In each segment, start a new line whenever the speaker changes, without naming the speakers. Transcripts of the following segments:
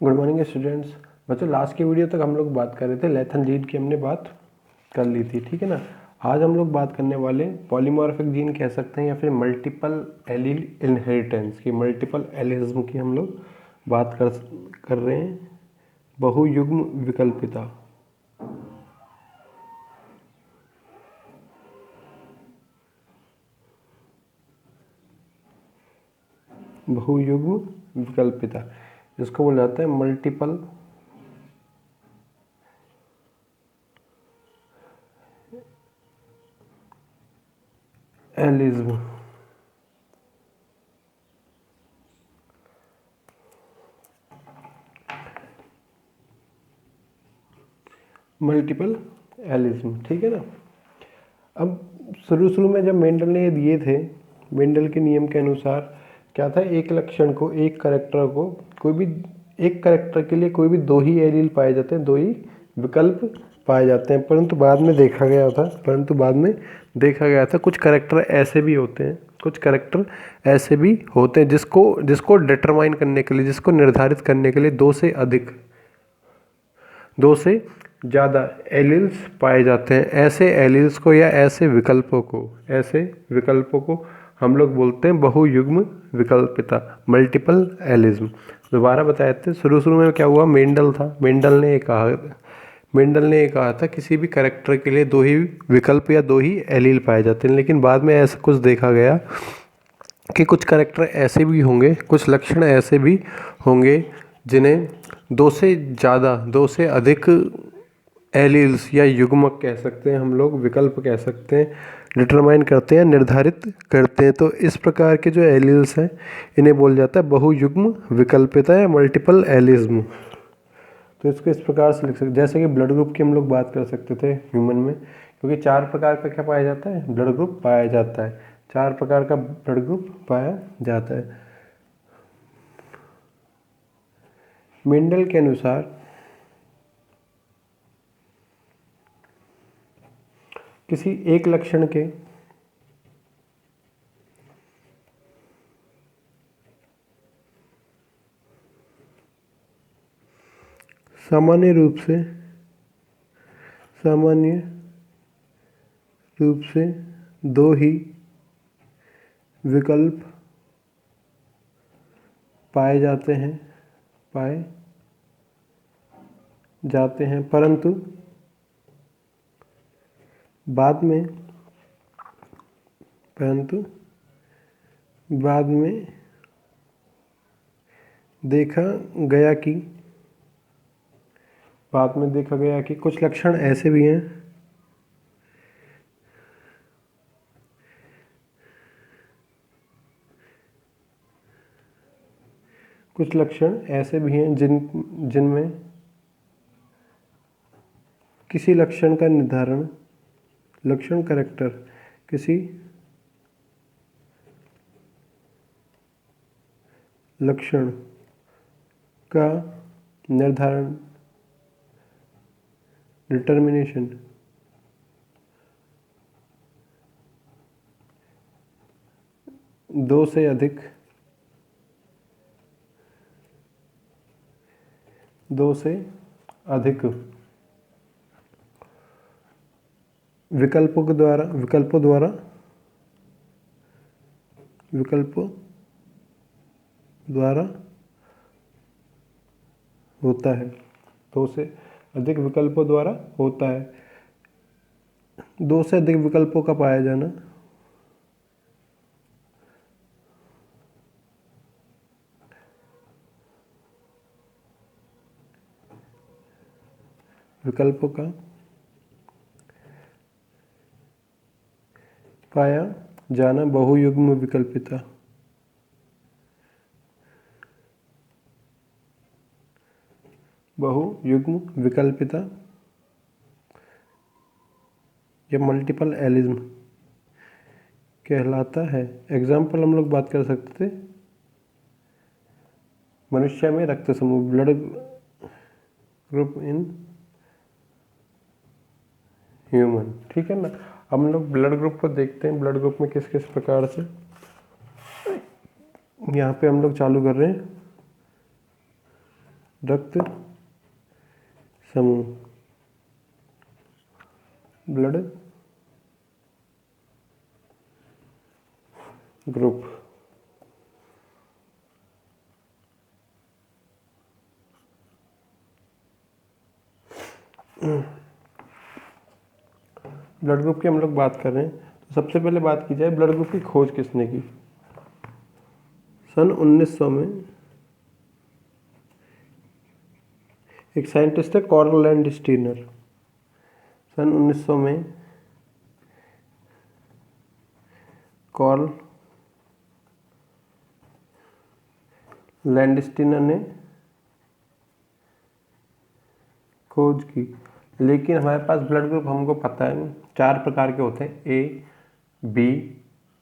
Good morning students. बच्चों last की video तक हम लोग बात कर रहे थे लेथन जीन की, हमने बात कर ली थी, ठीक है ना। आज हम लोग बात करने वाले पॉलीमॉर्फिक जीन कह सकते हैं या फिर मल्टीपल एलील इनहेरिटेंस की, मल्टीपल एलिज्म की हम लोग बात कर रहे हैं। बहुयुग्म विकल्पिता। बहुयुग्म विकल्पिता जिसको बोला जाता है मल्टीपल एलिज्म। मल्टीपल एलिज्म, ठीक है ना। अब शुरू में जब मेंडल ने ये दिए थे, मेंडल के नियम के अनुसार क्या था, एक लक्षण को, एक करैक्टर को, कोई भी एक करैक्टर के लिए कोई भी दो ही एलील पाए जाते हैं, दो ही विकल्प पाए जाते हैं। परंतु बाद में देखा गया था कुछ करैक्टर ऐसे भी होते हैं, कुछ करैक्टर ऐसे भी होते हैं जिसको डिटरमाइन करने के लिए, जिसको निर्धारित करने के लिए दो से ज़्यादा एलील्स पाए जाते हैं। ऐसे एलील्स को या ऐसे विकल्पों को हम लोग बोलते हैं बहुयुग्म विकल्पिता, मल्टीपल एलिज्म। दोबारा बताए थे, शुरू में क्या हुआ, मेंडल ने ये कहा था किसी भी कैरेक्टर के लिए दो ही विकल्प या दो ही एलील पाए जाते हैं। लेकिन बाद में ऐसा कुछ देखा गया कि कुछ कैरेक्टर ऐसे भी होंगे, कुछ लक्षण ऐसे भी होंगे जिन्हें दो से अधिक एलील्स या युग्मक कह सकते हैं, हम लोग विकल्प कह सकते हैं, डिटरमाइन करते हैं, निर्धारित करते हैं। तो इस प्रकार के जो एलील्स हैं इन्हें बोल जाता है बहुयुग्म विकल्पिता या मल्टीपल एलिज्म। तो इसको इस प्रकार से लिख सकते, जैसे कि ब्लड ग्रुप की हम लोग बात कर सकते थे ह्यूमन में, क्योंकि 4 प्रकार का क्या पाया जाता है, ब्लड ग्रुप पाया जाता है। 4 प्रकार का ब्लड ग्रुप पाया जाता है। मेंडल के अनुसार किसी एक लक्षण के सामान्य रूप से दो ही विकल्प पाए जाते हैं, परंतु बाद में देखा गया कि कुछ लक्षण ऐसे भी हैं, जिनमें किसी लक्षण का निर्धारण, लक्षण कैरेक्टर किसी लक्षण का निर्धारण, डिटर्मिनेशन दो से अधिक विकल्पों द्वारा होता है। 2 से अधिक विकल्पों द्वारा होता है। 2 से अधिक विकल्पों का पाया जाना विकल्पों का पाया जाना बहुयुग्म विकल्पिता। बहुयुग्म विकल्पिता या मल्टीपल एलिज्म कहलाता है। एग्जाम्पल हम लोग बात कर सकते थे, मनुष्य में रक्त समूह, ब्लड ग्रुप इन ह्यूमन, ठीक है ना। हम लोग ब्लड ग्रुप को देखते हैं, ब्लड ग्रुप में किस किस प्रकार से, यहाँ पे हम लोग चालू कर रहे हैं रक्त समूह, ब्लड ग्रुप। ब्लड ग्रुप की हम लोग बात कर रहे हैं, तो सबसे पहले बात की जाए ब्लड ग्रुप की खोज किसने की। सन 1900 में एक साइंटिस्ट है कॉर्ल लैंडस्टीनर। सन 1900 में कॉर्ल लैंडस्टीनर ने खोज की। लेकिन हमारे पास ब्लड ग्रुप हमको पता है 4 प्रकार के होते हैं, ए बी,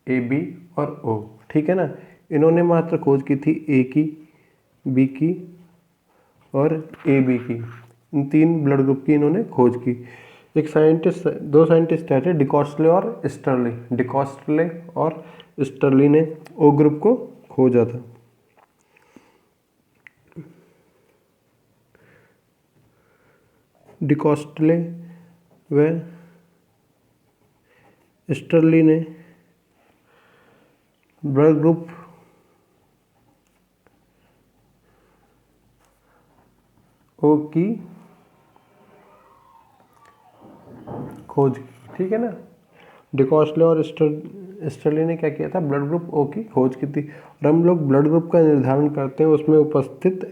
ए बी और ओ, ठीक है ना। इन्होंने मात्र खोज की थी ए की, बी की और ए बी की। इन 3 ब्लड ग्रुप की इन्होंने खोज की। एक साइंटिस्ट, 2 साइंटिस्ट थे, डिकॉस्टले और स्टर्ली। डिकॉस्टले और स्टर्ली ने ओ ग्रुप को खोजा था। डिकॉस्टले व स्टर्ली ने ब्लड ग्रुप ओ की खोज की, ठीक है ना। डिकॉस्टले और स्टर्ली ने क्या किया था, ब्लड ग्रुप ओ की खोज की थी। और हम लोग ब्लड ग्रुप का निर्धारण करते हैं उसमें उपस्थित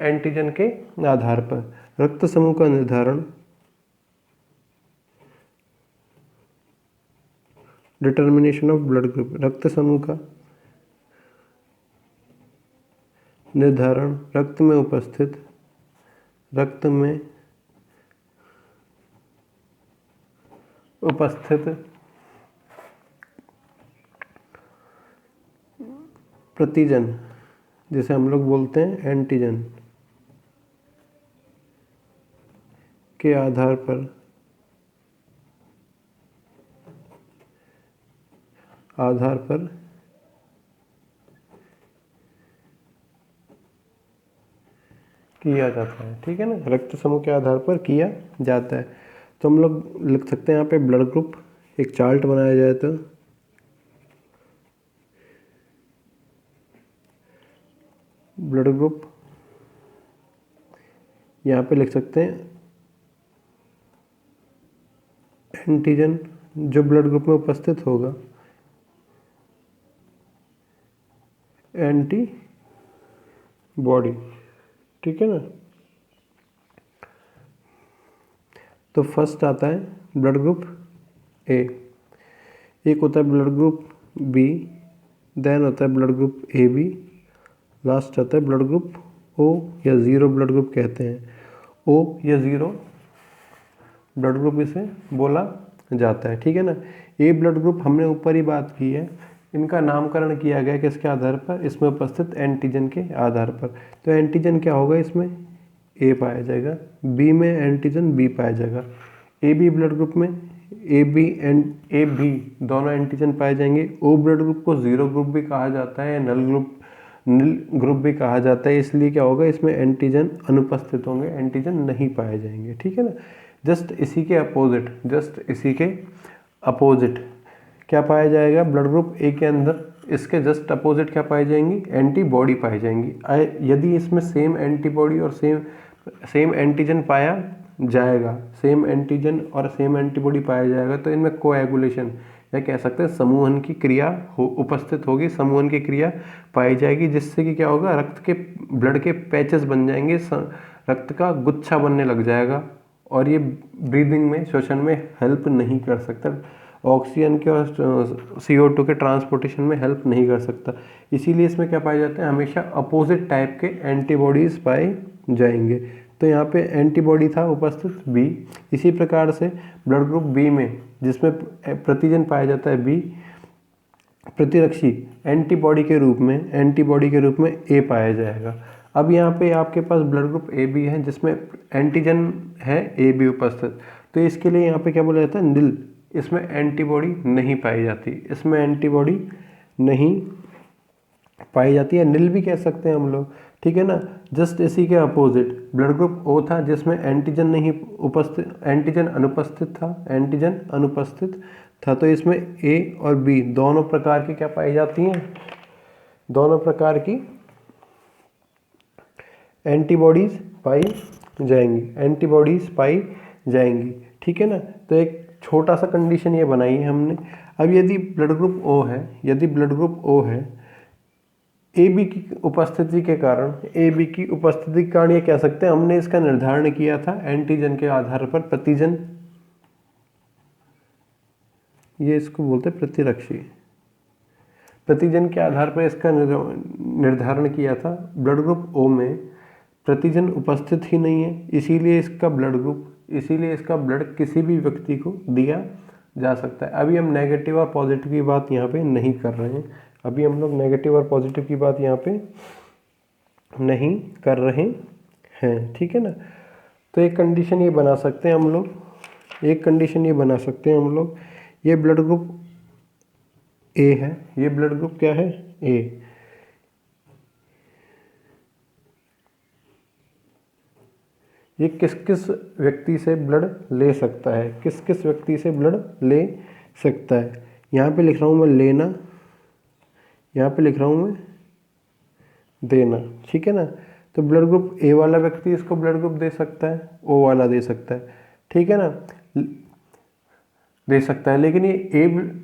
एंटीजन के आधार पर। रक्त समूह का निर्धारण, डिटर्मिनेशन ऑफ ब्लड ग्रुप, रक्त समूह का निर्धारण रक्त में उपस्थित प्रतिजन, जिसे हम लोग बोलते हैं एंटीजन के आधार पर किया जाता है, ठीक है ना। रक्त समूह के आधार पर किया जाता है। तो हम लोग लिख सकते हैं यहाँ पे ब्लड ग्रुप, एक चार्ट बनाया जाए तो ब्लड ग्रुप यहाँ पे लिख सकते हैं एंटीजन जो ब्लड ग्रुप में उपस्थित होगा, एंटी बॉडी, ठीक है ना। तो फर्स्ट आता है ब्लड ग्रुप ए, एक होता है ब्लड ग्रुप बी, देन होता है blood group A B, last आता है ब्लड ग्रुप ओ या ज़ीरो ब्लड ग्रुप कहते हैं। ओ या ज़ीरो ब्लड ग्रुप इसे बोला जाता है, ठीक है ना। ए ब्लड ग्रुप हमने ऊपर ही बात की है, इनका नामकरण किया गया किसके आधार पर, इसमें उपस्थित एंटीजन के आधार पर। तो एंटीजन क्या होगा, इसमें ए पाया जाएगा, बी में एंटीजन बी पाया जाएगा। ए बी ब्लड ग्रुप में A B and A B दोनों एंटीजन पाए जाएंगे। ओ ब्लड ग्रुप को ज़ीरो ग्रुप भी कहा जाता है, नील ग्रुप भी कहा जाता है। इसलिए क्या होगा, इसमें एंटीजन अनुपस्थित होंगे, एंटीजन नहीं पाए जाएंगे, ठीक है ना। जस्ट इसी के अपोजिट क्या पाया जाएगा, ब्लड ग्रुप ए के अंदर इसके जस्ट अपोजिट क्या पाई जाएंगी, एंटीबॉडी पाई जाएंगी। यदि इसमें सेम एंटीबॉडी और सेम एंटीजन पाया जाएगा, सेम एंटीजन और सेम एंटीबॉडी पाया जाएगा, तो इनमें कोएगुलेशन या कह सकते हैं समूहन की क्रिया उपस्थित होगी, समूहन की क्रिया पाई जाएगी, जिससे कि क्या होगा, रक्त के ब्लड के पैचेस बन जाएंगे, रक्त का गुच्छा बनने लग जाएगा और ये ब्रीदिंग में, श्वसन में हेल्प नहीं कर सकता, ऑक्सीजन के और CO2 के ट्रांसपोर्टेशन में हेल्प नहीं कर सकता। इसीलिए इसमें क्या पाए जाते हैं, हमेशा अपोजिट टाइप के एंटीबॉडीज़ पाए जाएंगे। तो यहाँ पे एंटीबॉडी था उपस्थित बी। इसी प्रकार से ब्लड ग्रुप बी में जिसमें प्रतिजन पाया जाता है बी, प्रतिरक्षी एंटीबॉडी के रूप में ए पाया जाएगा। अब यहाँ पे आपके पास ब्लड ग्रुप ए बी है जिसमें एंटीजन है ए बी उपस्थित, तो इसके लिए यहाँ पे क्या बोला जाता है, नील, इसमें एंटीबॉडी नहीं पाई जाती, इसमें एंटीबॉडी नहीं पाई जाती है, नील भी कह सकते हैं हम लोग, ठीक है ना। जस्ट इसी के अपोजिट ब्लड ग्रुप ओ था जिसमें एंटीजन नहीं उपस्थित, एंटीजन अनुपस्थित था, एंटीजन अनुपस्थित था। तो इसमें ए और बी दोनों प्रकार की क्या पाई जाती हैं, दोनों प्रकार की एंटीबॉडीज पाई जाएंगी, एंटीबॉडीज पाई जाएंगी, ठीक है ना। तो एक छोटा सा कंडीशन ये बनाई है हमने। अब यदि ब्लड ग्रुप ओ है, यदि ब्लड ग्रुप ओ है, ए बी की उपस्थिति के कारण, ए बी की उपस्थिति के कारण ये कह सकते हैं हमने इसका निर्धारण किया था एंटीजन के आधार पर, प्रतिजन, ये इसको बोलते हैं प्रतिरक्षी, प्रतिजन के आधार पर इसका निर्धारण किया था। ब्लड ग्रुप ओ में प्रतिजन उपस्थित ही नहीं है, इसीलिए इसका ब्लड किसी भी व्यक्ति को दिया जा सकता है। अभी हम नेगेटिव और पॉजिटिव की बात यहाँ पे नहीं कर रहे हैं, अभी हम लोग नेगेटिव और पॉजिटिव की बात यहाँ पे नहीं कर रहे हैं, ठीक है ना। तो एक कंडीशन ये बना सकते हैं हम लोग, एक कंडीशन ये बना सकते हैं हम लोग, ये ब्लड ग्रुप ए है, ये ब्लड ग्रुप क्या है, ए। ये किस किस व्यक्ति से ब्लड ले सकता है, किस किस व्यक्ति से ब्लड ले सकता है। यहाँ पे लिख रहा हूँ मैं लेना, यहाँ पे लिख रहा हूँ मैं देना, ठीक है ना। तो ब्लड ग्रुप ए वाला व्यक्ति इसको ब्लड ग्रुप दे सकता है, ओ वाला दे सकता है, ठीक है ना, दे सकता है। लेकिन ये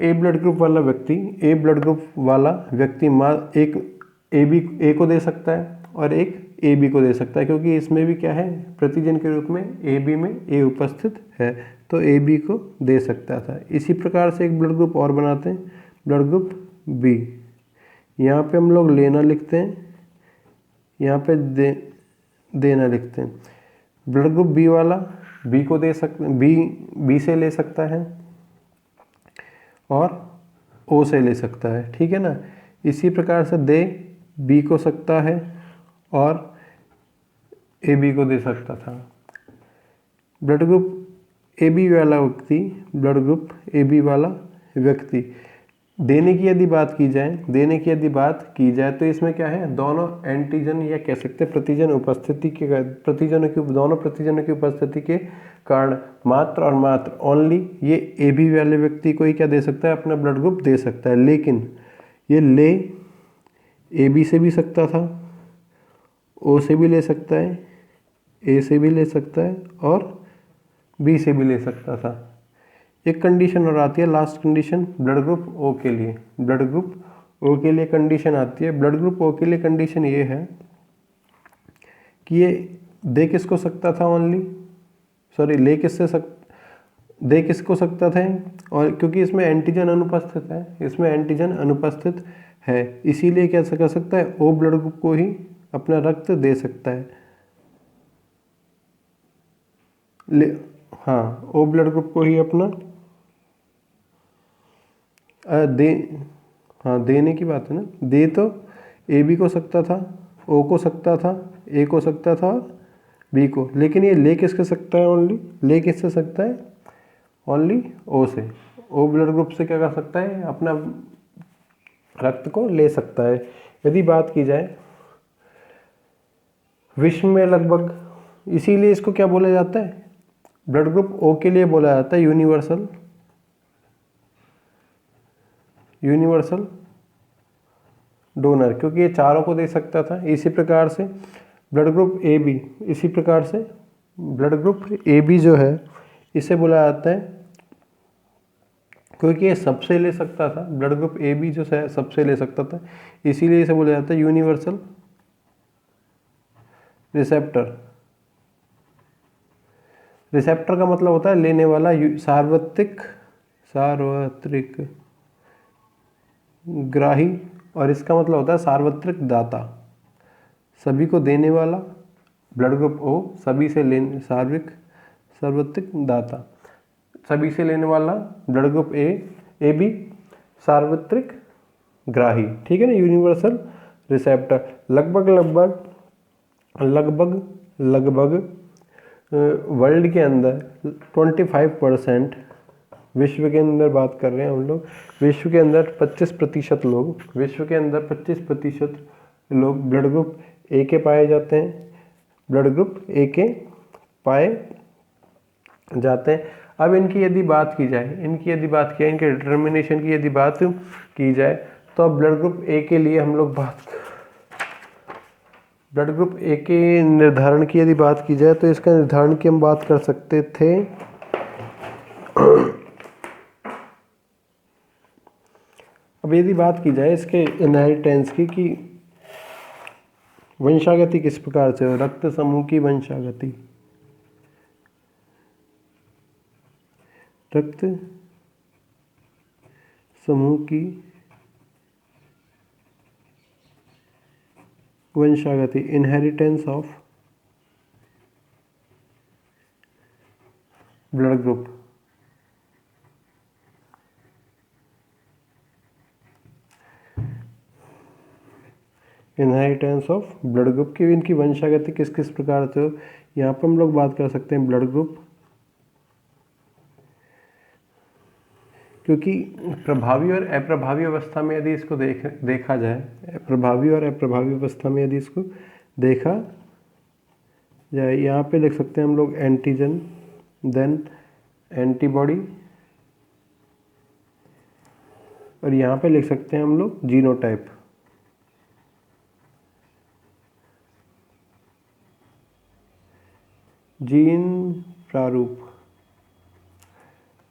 ए ब्लड ग्रुप वाला व्यक्ति, ए ब्लड ग्रुप वाला व्यक्ति एक ए को दे सकता है और एक ए बी को दे सकता है, क्योंकि इसमें भी क्या है, प्रतिजन के रूप में ए बी में ए उपस्थित है, तो ए बी को दे सकता था। इसी प्रकार से एक ब्लड ग्रुप और बनाते हैं, ब्लड ग्रुप बी। यहाँ पे हम लोग लेना लिखते हैं, यहाँ पे देना लिखते हैं। ब्लड ग्रुप बी वाला बी को दे सकते, बी से ले सकता है और ओ से ले सकता है, ठीक है ना। इसी प्रकार से दे बी को सकता है और ए बी को दे सकता था। ब्लड ग्रुप ए बी वाला व्यक्ति, ब्लड ग्रुप ए बी वाला व्यक्ति देने की यदि बात की जाए, देने की यदि बात की जाए तो इसमें क्या है, दोनों एंटीजन या कह सकते हैं प्रतिजन उपस्थिति के, दोनों प्रतिजनों की उपस्थिति के कारण मात्र और मात्र ओनली ये ए बी वाले व्यक्ति को ही क्या दे सकता है, अपना ब्लड ग्रुप दे सकता है। लेकिन ये ले ए बी से भी सकता था, ओ से भी ले सकता है, ए से भी ले सकता है और बी से भी ले सकता था। एक कंडीशन और आती है, last condition blood group O के लिए, ब्लड ग्रुप ओ के लिए कंडीशन आती है। ब्लड ग्रुप ओ के लिए कंडीशन ये है कि ये दे किसको सकता था, ओनली ले दे किसको सकता था, और क्योंकि इसमें एंटीजन अनुपस्थित है, इसमें एंटीजन अनुपस्थित है, इसीलिए क्या कर सकता है, ओ ब्लड ग्रुप को ही अपना रक्त दे सकता है। हाँ, ओ ब्लड ग्रुप को ही अपना देने की बात है ना। दे तो ए बी को सकता था, ओ को सकता था, ए को सकता था और बी को, लेकिन ये ले किसके सकता है, ओनली ले किससे सकता है, ओनली ओ से। ओ ब्लड ग्रुप से क्या कर सकता है, अपना रक्त को ले सकता है। यदि बात की जाए विश्व में लगभग, इसीलिए इसको क्या बोला जाता है, ब्लड ग्रुप ओ के लिए बोला जाता है यूनिवर्सल डोनर, क्योंकि ये चारों को दे सकता था। इसी प्रकार से ब्लड ग्रुप ए बी, इसी प्रकार से ब्लड ग्रुप ए बी जो है इसे बोला जाता है, क्योंकि ये सबसे ले सकता था, ब्लड ग्रुप ए बी जो है सबसे ले सकता था, इसीलिए इसे बोला जाता है यूनिवर्सल रिसेप्टर। रिसेप्टर का मतलब होता है लेने वाला, सार्वत्रिक ग्राही, और इसका मतलब होता है सार्वत्रिक दाता, सभी को देने वाला। ब्लड ग्रुप ओ सभी से लेने, सार्वत्रिक दाता, सभी से लेने वाला। ब्लड ग्रुप ए बी सार्वत्रिक ग्राही, ठीक है ना, यूनिवर्सल रिसेप्टर। लगभग वर्ल्ड के अंदर 25% विश्व के अंदर बात कर रहे हैं हम लोग। विश्व के अंदर 25% लोग, विश्व के अंदर 25% लोग ब्लड ग्रुप ए के पाए जाते हैं, ब्लड ग्रुप ए के पाए जाते हैं। अब इनकी यदि बात की जाए, इनके डिटर्मिनेशन की यदि बात की जाए, तो अब ब्लड ग्रुप ए के लिए हम लोग ब्लड ग्रुप ए के निर्धारण की यदि बात की जाए, तो इसका निर्धारण की हम बात कर सकते थे अब यदि बात की जाए इसके इनहेरिटेंस की, कि वंशागति किस प्रकार से हो, रक्त समूह की वंशागति, रक्त समूह की वंशागति, inheritance of blood group. Inheritance of blood group की इनकी वंशागति किस किस प्रकार से हो, यहाँ पर हम लोग बात कर सकते हैं ब्लड ग्रुप, क्योंकि प्रभावी और अप्रभावी अवस्था में यदि इसको देखा जाए, प्रभावी और अप्रभावी अवस्था में यदि इसको देखा जाए, यहाँ पे लिख सकते हैं हम लोग एंटीजन, देन एंटीबॉडी, और यहाँ पे लिख सकते हैं हम लोग जीनोटाइप। जीन प्रारूप,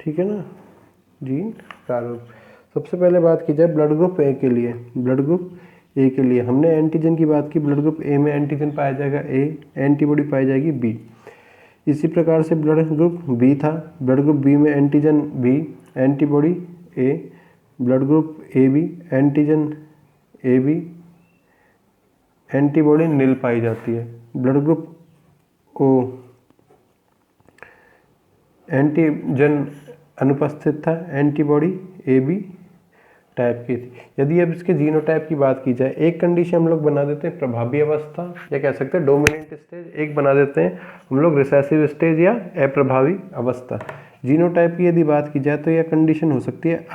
ठीक है ना, जीन प्रारूप। सबसे पहले बात की जाए ब्लड ग्रुप ए के लिए, ब्लड ग्रुप ए के लिए हमने एंटीजन की बात की, ब्लड ग्रुप ए में एंटीजन पाया जाएगा ए, एंटीबॉडी पाई जाएगी बी। इसी प्रकार से ब्लड ग्रुप बी था, ब्लड ग्रुप बी में antigen B, antibody A, blood group A B, antigen A B, antibody nil पाई जाती है। ब्लड ग्रुप ओ एंटीजन अनुपस्थित था, एंटीबॉडी ए बी टाइप की थी। यदि अब इसके जीनोटाइप की बात की जाए, एक कंडीशन हम लोग बना देते हैं प्रभावी अवस्था, या कह सकते हैं डोमिनेंट स्टेज, एक बना देते हैं हम लोग रिसेसिव स्टेज या अप्रभावी अवस्था। जीनोटाइप की यदि बात की जाए तो यह कंडीशन हो सकती है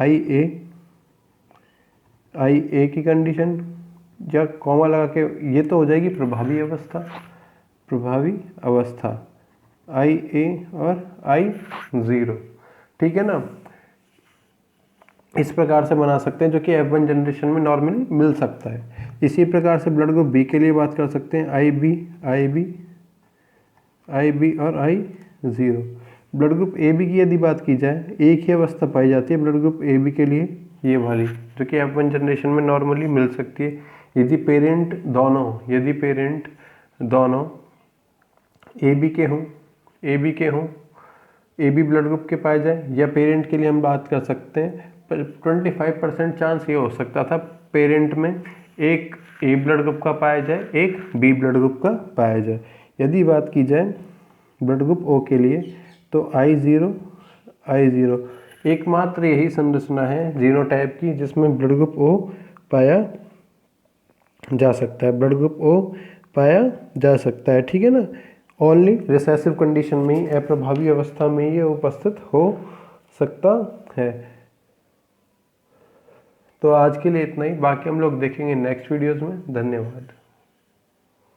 आई ए की कंडीशन, या कॉमा लगा के ये तो हो जाएगी प्रभावी अवस्था, प्रभावी अवस्था आई ए और आई 0, ठीक है ना। इस प्रकार से बना सकते हैं, जो कि F1 जनरेशन में नॉर्मली मिल सकता है। इसी प्रकार से ब्लड ग्रुप बी के लिए बात कर सकते हैं आई बी और आई 0। ब्लड ग्रुप ए बी की यदि बात की जाए, एक ही अवस्था पाई जाती है ब्लड ग्रुप ए बी के लिए, ये वाली, जो कि F1 जनरेशन में नॉर्मली मिल सकती है। यदि पेरेंट दोनों ए बी के हों, ए बी ब्लड ग्रुप के पाए जाए, या पेरेंट के लिए हम बात कर सकते हैं 25% चांस ये हो सकता था पेरेंट में एक ए ब्लड ग्रुप का पाया जाए, एक बी ब्लड ग्रुप का पाया जाए। यदि बात की जाए ब्लड ग्रुप ओ के लिए, तो आई 0 एकमात्र यही संरचना है जीनोटाइप की जिसमें ब्लड ग्रुप ओ पाया जा सकता है, ब्लड ग्रुप ओ पाया जा सकता है, ठीक है ना। ओनली रिसेसिव कंडीशन में ही, अप्रभावी अवस्था में ये उपस्थित हो सकता है। तो आज के लिए इतना ही, बाकी हम लोग देखेंगे नेक्स्ट वीडियोस में। धन्यवाद।